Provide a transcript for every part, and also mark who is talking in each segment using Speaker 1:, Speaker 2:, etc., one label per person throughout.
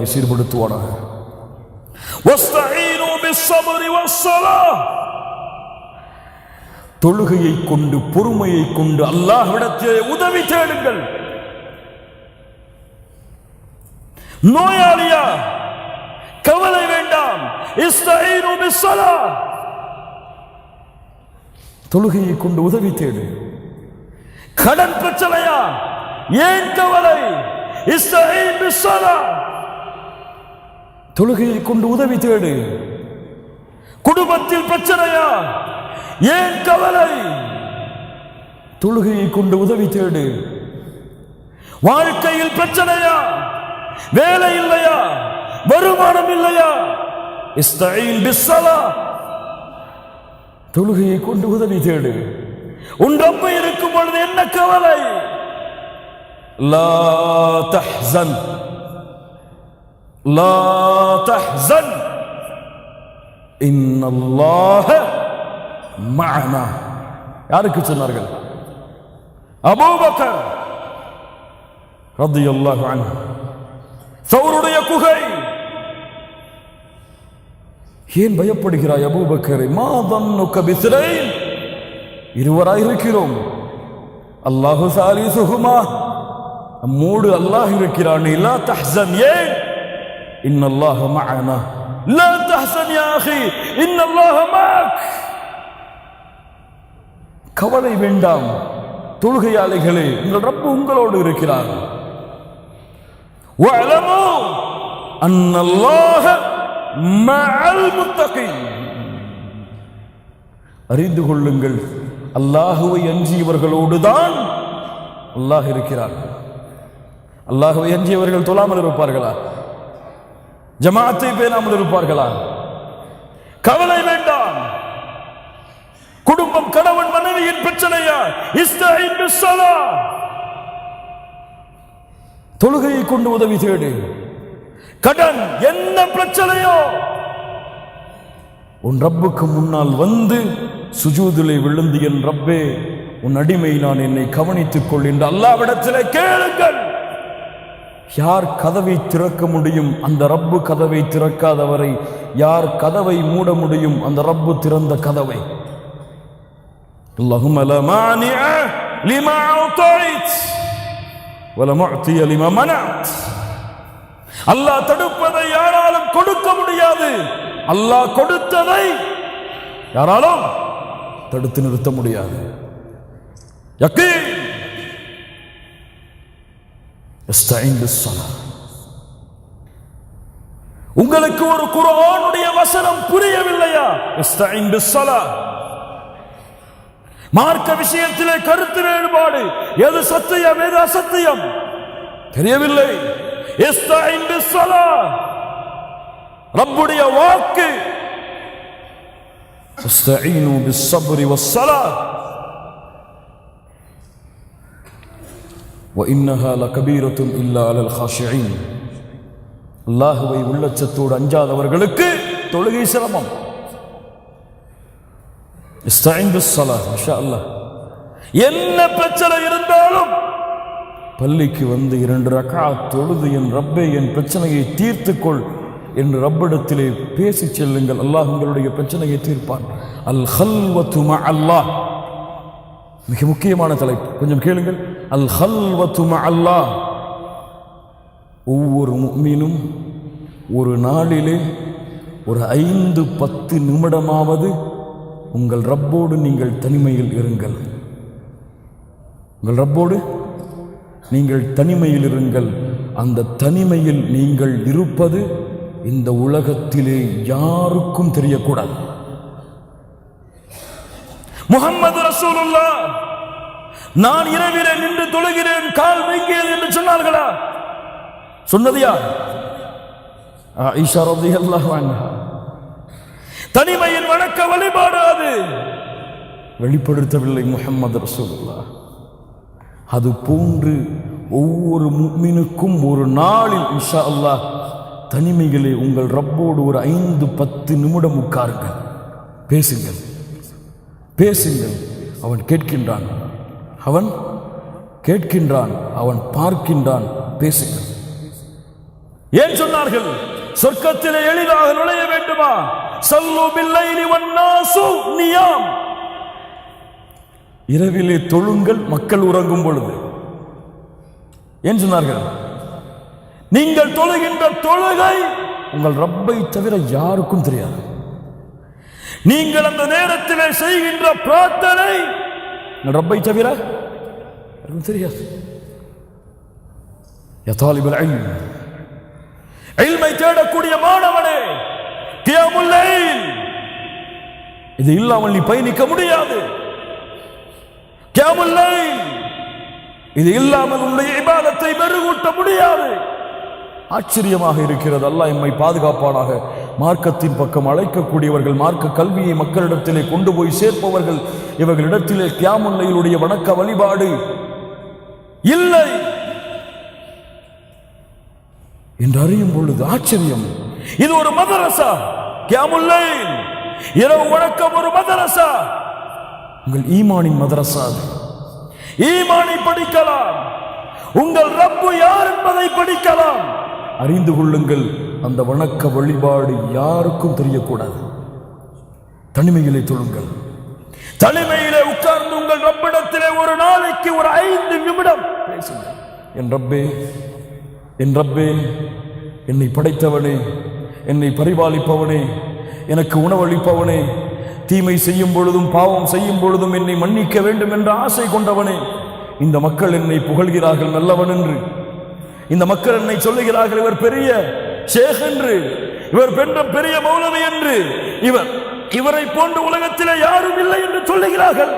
Speaker 1: நம்மை சீர்படுத்துவானாக. வஸ்தஈனு பிஸ்ஸப்ரி வஸ்ஸலாஹ், தொழுகையை கொண்டு பொறுமையை கொண்டு அல்லாஹ்விடத்திலே உதவி தேடுங்கள். நோயாளியா, கவலை வேண்டாம். இஸ்தஈனு பிஸ்ஸலாஹ், தொழுகையை கொண்டு உதவி தேடு. கடன் பிரச்சனையா, ஏன் கவலை? இஸ்தஈன் பிஸ்ஸலாஹ், தொழுகையை கொண்டு உதவி தேடு. குடும்பத்தில் பிரச்சனையா, ஏன் கவலை? தொழுகையை கொண்டு உதவி தேடு. வாழ்க்கையில் பிரச்சனையா, வேலை இல்லையா, வருமானம் இல்லையா, இஸ்தஈன் பிஸ்ஸலாஹ், தொழுகையை கொண்டு உதவி தேடு. உன் ரப்பு இருக்கும் பொழுது என்ன கவலை? லா தஹ்சன், லா தஹ்சன், இன்னல்லாஹ மஅனா. யாருக்கு சொன்னார்கள்? அபூபக்கர் ரலியல்லாஹு அன்ஹு. சௌருடைய குகை. ஏன் பயப்படுகிறாய் அபூபக்கரை? மா தன்னுக பிஸ்ரைன், இருவராய் இருக்கிறோம். அல்லாஹு சாலிசுஹுமா, நம்மோடு அல்லாஹ் இருக்கிறான். லா தஹ்சன், ஏன்? இன்னல்லாஹ மஅனா. லா தஹ்சன் யா அஹி, இன்னல்லாஹ மஅக். கவலை வேண்டாம் தொழுகையாளிகளே, உங்கள் ரப்பு உங்களோடு இருக்கிறார். வஅலமு அன்னல்லாஹ மஅல் முத்தகீன், அறிந்து கொள்ளுங்கள் அல்லாஹுவை அஞ்சியவர்களோடு தான் அல்லாஹ் இருக்கிறார். அல்லாஹுவை அஞ்சியவர்கள் தொழாமல் இருப்பார்களா? ஜமாஅத்தை பேணாமல் இருப்பார்களா? கவலை வேண்டாம். குடும்பம், கணவன் மனைவியின் பிரச்சனையா, இஸ்தஈன் பிஸ்ஸலாஹ், தொழுகையை கொண்டு உதவி தேடு. கடன், என்ன பிரச்சனையோ உன் ரப்புக்கு முன்னால் வந்து சுஜூதிலே விழுந்து, என் ரப்பே உன் அடிமை நான், என்னை கவனித்துக் கொள் என்று அல்லாஹ்விடத்திலே கேளுங்கள். யார் கதவை திறக்க முடியும்? அந்த ரப்பு கதவை திறக்காதவரை யார் கதவை மூட முடியும்? அந்த ரப்பு திறந்த கதவை. அல்லாஹும்ம லா மானிஅ லிமா அஅதைத் வலா முஅதிய லிமா மனஅத். அல்லாஹ் தடுப்பதை யாராலும் கொடுக்க முடியாது. அல்லாஹ் கொடுத்ததை யாராலும் தடுத்து நிறுத்த முடியாது. யகீன். இஸ்தஈன் பிஸ்ஸலாஹ். உங்களுக்கு ஒரு குர்ஆனுடைய வசனம் புரியவில்லையா? இஸ்தஈன் பிஸ்ஸலாஹ். மார்க்க விஷயத்திலே கருத்து வேறுபாடு, எது சத்தியம் எது அசத்தியம் தெரியவில்லை. இஸ்தஈன் பிஸ்ஸலாஹ், ரப்புடைய வாக்கு. இஸ்தஈனு பிஸ்ஸப்ரி வஸ்ஸலாஹ் وإنها لكبيرة إلا على الخاشعين. அல்லாஹ்வை உள்ளச்சத்தோடு அஞ்சாதவர்களுக்கு தொழுகை சிரமம். இஸ்தஈன் பிஸ்ஸலாஹ். மாஷா அல்லாஹ். என்ன பிரச்சனை இருந்தாலும் பள்ளிக்கு வந்து 2 ரக்அத் தொழுது, என் ரப்பே என் பிரச்சனையை தீர்த்துக்கொள் என்று ரப்பிடத்திலே பேசி செல்லுங்கள். அல்லாஹ் உங்களுடைய பிரச்சனையை தீர்ப்பான். அல் ஹல்வத்து மஅல்லாஹ், மிக முக்கியமான தலைப்பு, கொஞ்சம் கேளுங்கள். அல் ஹல்வத்து மஅல்லாஹ். ஒவ்வொரு முஃமினும் ஒரு நாளிலே ஒரு 5-10 நிமிடமாவது உங்கள் ரப்போடு நீங்கள் தனிமையில் இருங்கள். உங்கள் ரப்போடு நீங்கள் தனிமையில் இருங்கள். அந்த தனிமையில் நீங்கள் இருப்பது இந்த உலகத்திலே யாருக்கும் தெரியக்கூடாது. முஹம்மது ரசூலுல்லாஹ் நான் இரவிலே நின்று தொழுகிறேன், கால் வைக்கிறேன் என்று சொன்னார்களா? சொன்னது யார்? ஆயிஷா ரலியல்லாஹு அன்ஹா. தனிமையின் வணக்க வழிபாடு அது வெளிப்படுத்தவில்லை முஹம்மது ரசூலுல்லாஹ். அது போன்று ஒவ்வொரு முஃமினுக்கும் ஒரு நாளில் இன்ஷா அல்லாஹ் தனிமைகளே உங்கள் ரப்போடு ஒரு 5-10 நிமிடம் உட்காருங்கள், பேசுங்கள், பேசுங்கள். அவன் கேட்கின்றான், அவன் கேட்கின்றான், அவன் பார்க்கின்றான். பேசுங்கள். ஏன் சொன்னார்கள்? சொர்க்கத்திலே எளிதாக நுழைய வேண்டுமா? ஸல்லு பில்லைலி வன்னாசு நியாம், இரவிலே தொழுங்கள் மக்கள் உறங்கும் பொழுது. ஏன் சொன்னார்கள்? நீங்கள் தொழுகின்ற தொழுகை உங்கள் ரப்பை தவிர யாருக்கும் தெரியாது. நீங்கள் அந்த நேரத்திலே செய்கின்ற பிரார்த்தனை உங்கள் ரப்பை தவிர யாருக்கும் தெரியாது. யா தாலிபுல் இல்ம், இல்மை தேடக்கூடிய மாணவனே, கியாமுல் லைல் இது இல்லாமல் நீ பயணிக்க முடியாது. கியாமுல் லைல் இது இல்லாமல் உன்னுடைய இபாதத்தை மெருகூட்ட முடியாது. ஆச்சரியமாக இருக்கிறது. அல்லாஹ் எம்மை பாதுகாப்பானாக. மார்க்கத்தின் பக்கம் அழைக்கக்கூடியவர்கள், மார்க்க கல்வியை மக்களிடத்திலே கொண்டு போய் சேர்ப்பவர்கள், இவர்களிடத்திலே கியாமுல் லைலுடைய வணக்க வழிபாடு இல்லை என்று அறியும் பொழுது ஆச்சரியம். இது ஒரு மதரசா. கியாமுல் லைல் இரவு வணக்கம் ஒரு மதரசா. உங்கள் ஈமானின் மதரசா. ஈமானை படிக்கலாம், உங்கள் ரப்பு யார் என்பதை படிக்கலாம். அறிந்து கொள்ளுங்கள், அந்த வணக்க வழிபாடு யாருக்கும் தெரியக்கூடாது. தனிமையிலே தொழுங்கள். தனிமையிலே உட்கார்ந்து உங்கள் ரப்பிடத்திலே ஒரு நாளைக்கு ஒரு 5 நிமிடம் பேசுங்கள். என் ரப்பே, என் ரப்பே, என்னை படைத்தவனே, என்னை பரிபாலிப்பவனே, எனக்கு உணவளிப்பவனே, தீமை செய்யும் பொழுதும் பாவம் செய்யும் பொழுதும் என்னை மன்னிக்க வேண்டும் என்ற ஆசை கொண்டவனே, இந்த மக்கள் என்னை புகழ்கிறார்கள் நல்லவன் என்று. இந்த மக்கள் என்னை சொல்லுகிறார்கள் இவர் பெரிய ஷேக் என்று, இவர் பெரிய மௌலவி என்று, இவரை போன்ற உலகத்திலே யாரும் இல்லை என்று சொல்லுகிறார்கள்.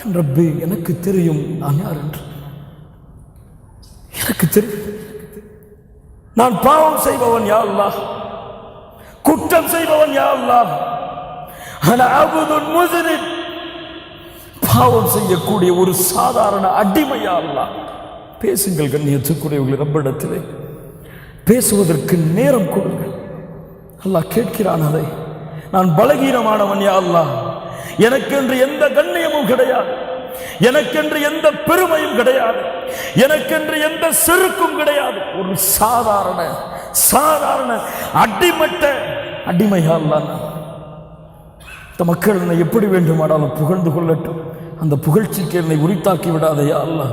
Speaker 1: என் ரப்பே, எனக்கு தெரியும் நான் யார் என்று. எனக்கு தெரியும் நான் பாவம் செய்பவன் யா அல்லாஹ், குற்றம் செய்பவன் யா அல்லாஹ். அன அபுதுன் முஸ்லிம், பாவம் செய்யக்கூடிய ஒரு சாதாரண அடிமையா அல்லாஹ். பேசுங்கள் கண்ணியத்துக்குரியவர்கள், ரப்பிடத்திலே பேசுவதற்கு நேரம் கொடுங்கள். அல்லாஹ் கேட்கிறான் அதை. நான் பலகீனமானவன் யா அல்லாஹ், எனக்கென்று எந்த கண்ணியமும் கிடையாது, எனக்கென்று எந்த பெருமையும் கிடையாது, எனக்கென்று எந்த செருக்கும் கிடையாது. ஒரு சாதாரண அடிமையா அல்லாஹ். இந்த மக்கள் என்னை எப்படி வேண்டுமானாலும் புகழ்ந்து கொள்ளட்டும், அந்த புகழ்ச்சிக்கு என்னை உரித்தாக்கி விடாதே யா அல்லாஹ்.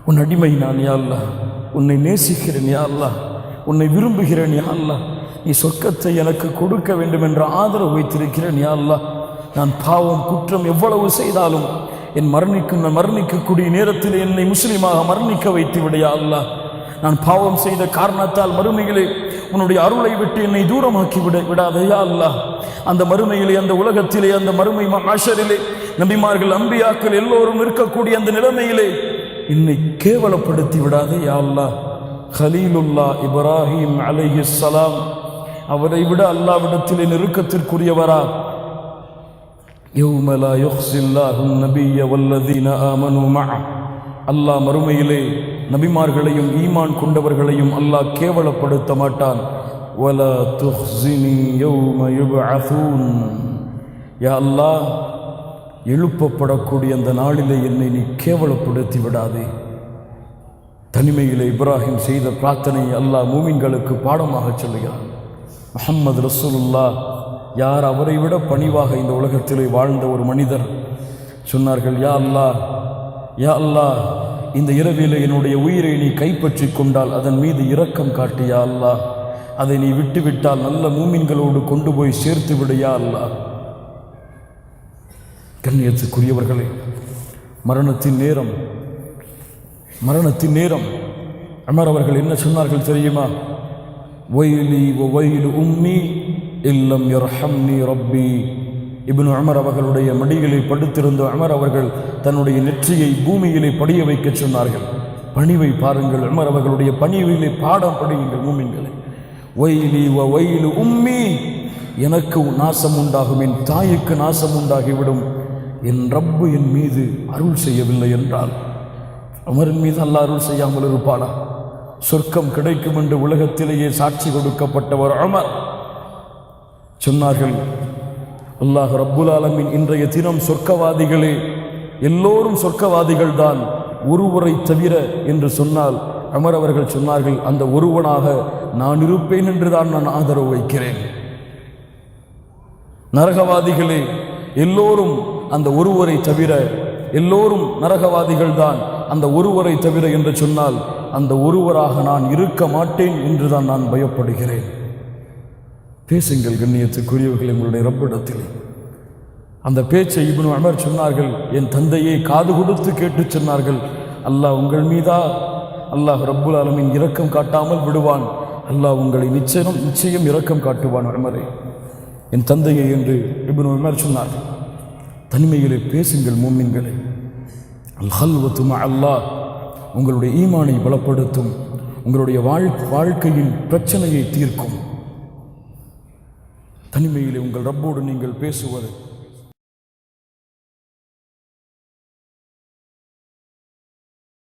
Speaker 1: உன் அடிமை நான் யா அல்லாஹ், உன்னை நேசிக்கிறேன் யா அல்லாஹ், உன்னை விரும்புகிறேன் யா அல்லாஹ். நீ சொர்க்கத்தை எனக்கு கொடுக்க வேண்டும் என்ற ஆதரவு வைத்திருக்கிறேன் யா அல்லாஹ். நான் பாவம் குற்றம் எவ்வளவு செய்தாலும் என் மரணிக்கக்கூடிய நேரத்தில் என்னை முஸ்லிமாக மரணிக்க வைத்து விட யா அல்லாஹ். நான் பாவம் செய்த காரணத்தால் மறுமையிலே உன்னுடைய அருளை விட்டு என்னை தூரமாக்கி விடாதே யா அல்லாஹ். அந்த மறுமையிலே, அந்த உலகத்திலே, அந்த மறுமை மஹ்ஷரிலே நபிமார்கள் அம்பியாக்கள் எல்லோரும் இருக்கக்கூடிய அந்த நிலைமையிலே என்னை கேவலப்படுத்தி விடாதே யா அல்லாஹ். கலீலுல்லாஹ் இப்ராஹிம் அலைஹிஸ்ஸலாம், அவரை விட அல்லாஹ்விடத்திலே நெருக்கத்திற்குரியவரா? யௌம லா யுஹ்ஸில்லாஹு நபிய்ய வல்லதீன ஆமனூ மஅ, அல்லாஹ் மறுமையிலே நபிமார்களையும் ஈமான் கொண்டவர்களையும் அல்லாஹ் கேவலப்படுத்த மாட்டான். வலா துஹ்ஸினி யௌம யுப்அஸூன், யா அல்லாஹ் எழுப்பப்படக்கூடிய அந்த நாளிலே என்னை நீ கேவலப்படுத்தி விடாதே. தனிமையிலே இப்ராஹிம் செய்த பிரார்த்தனை அல்லாஹ் மூமின்களுக்கு பாடமாக சொல்லுகிறான். முஹம்மது ரசூலுல்லாஹ் யார் அவரை விட பணிவாக இந்த உலகத்திலே வாழ்ந்த ஒரு மனிதர் சொன்னார்கள், யா அல்லாஹ், யா அல்லாஹ், இந்த இரவிலே என்னுடைய உயிரை நீ கைப்பற்றி கொண்டால் அதன் மீது இரக்கம் காட்டு யா அல்லாஹ், அதை நீ விட்டுவிட்டால் நல்ல மூமின்களோடு கொண்டு போய் சேர்த்து விடு யா அல்லாஹ். கண்ணியத்துக்குரியவர்களே, மரணத்தின் நேரம் உமர் அவர்கள் என்ன சொன்னார்கள் தெரியுமா? வைலி வைலு உம்மி இல்லம் யர்ஹம்னி ரப்பி. இப்னு உமர் அவர்களுடைய மடிகளை படுத்திருந்த உமர் அவர்கள் தன்னுடைய நெற்றியை பூமியிலே படிய வைக்க சொன்னார்கள். பணிவை பாருங்கள், உமர் அவர்களுடைய பணிவிலே பாடம் படியுங்கள் மூமின்களே. வைலி வைலு உம்மி, எனக்கு நாசம் உண்டாகும், என் தாய்க்கு நாசம் உண்டாகிவிடும், என் ரப்பு என் மீது அருள் செய்யவில்லை என்றால் உமரின் மீது அல்லாஹ் அருள் செய்யாமல் இருப்பானா? சொர்க்கம் கிடைக்கும் என்று உலகத்திலேயே சாட்சி கொடுக்கப்பட்டவர் உமர் சொன்னார்கள், அல்லாஹ் ரப்புல் ஆலமீன் இன்றைய தினம் சொர்க்கவாதிகளே, எல்லோரும் சொர்க்கவாதிகள் தான், ஒருவரை தவிர என்று சொன்னால் உமர் அவர்கள் சொன்னார்கள், அந்த ஒருவனாக நான் இருப்பேன் என்றுதான் நான் ஆதரவு வைக்கிறேன். நரகவாதிகளே எல்லோரும் அந்த ஒருவரை தவிர, எல்லோரும் நரகவாதிகள் தான் அந்த ஒருவரை தவிர என்று சொன்னால் அந்த ஒருவராக நான் இருக்க மாட்டேன் என்றுதான் நான் பயப்படுகிறேன். பேசுங்கள் கண்ணியத்துக்குரியவர்கள் உங்களுடைய ரப்பிடத்திலே. அந்த பேச்சை இப்னு உமர் சொன்னார்கள், என் தந்தையை காது கொடுத்து கேட்டு சொன்னார்கள், அல்லாஹ் உங்கள் மீதா அல்லாஹ் ரப்புல் ஆலமீன் இரக்கம் காட்டாமல் விடுவான், அல்லாஹ் உங்களை நிச்சயம் இரக்கம் காட்டுவான் உமரே, என் தந்தையை என்று இப்னு உமர் சொன்னார்கள். தனிமையிலே பேசுங்கள் மூமின்களே. அல் ஹல்வத்து மஅ அல்லாஹ் உங்களுடைய ஈமானை பலப்படுத்தும், உங்களுடைய வாழ்க்கையின் பிரச்சனையை தீர்க்கும். தனிமையிலே உங்கள் ரப்போடு நீங்கள் பேசுவது